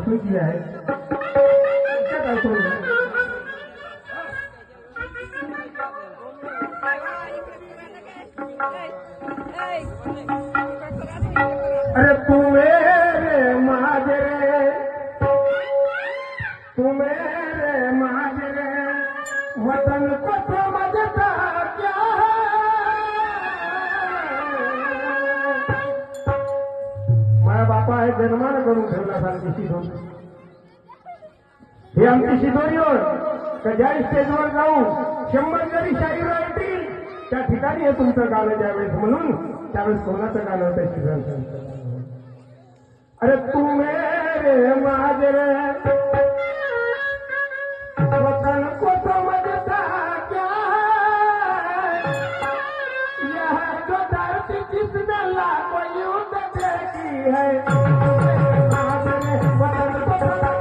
पत्नी की आहे क्या करतो मी? अरे तू मेरे माजरे, तू मेरे माजरे, वतन को समझता क्या है? माझ्या बापा आहे जन्मानं करून ठेवला सारखी शिदोरी. ही आमची शिदोरी होय का ज्या स्टेजवर जाऊ 100 जरी शाहीर राहतील त्या ठिकाणी हे तुमचं गाणं ज्यावेळेस म्हणून त्यावेळेस कोणाचं गाणं होतं शिजन. अरे तू मेरे माजरे, वतन को समझता क्या है? यह जो धरती जिसने लाखों युद्ध देखी है, माजरे वतन को समझता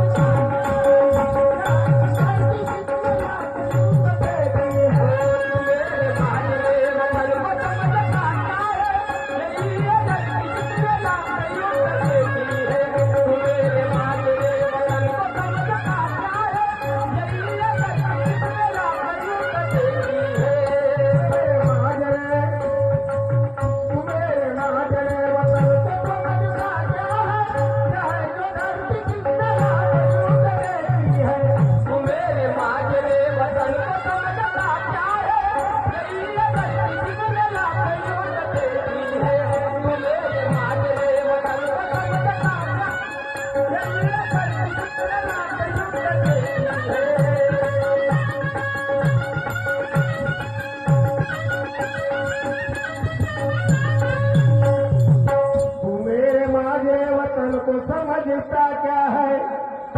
को समझता क्या है?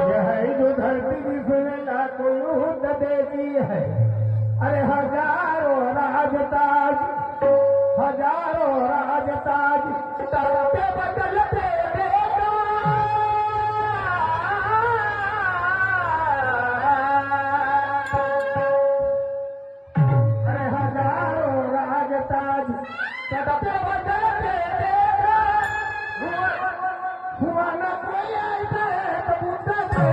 यह जो धरती जिसने लाखों युद्ध देखी है. अरे हजारों राजताज, हजारों राजताज सर पे बदलते देखा. अरे हजारों राजताज सर पे बदलते देखा. हुआ न कोई ऐसा है तो बुद्धा से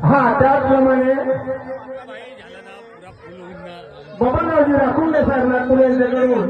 हा त्याचप्रमाणे बबनरावजी राखुंडे साहेब नागपूर यांच्याकडून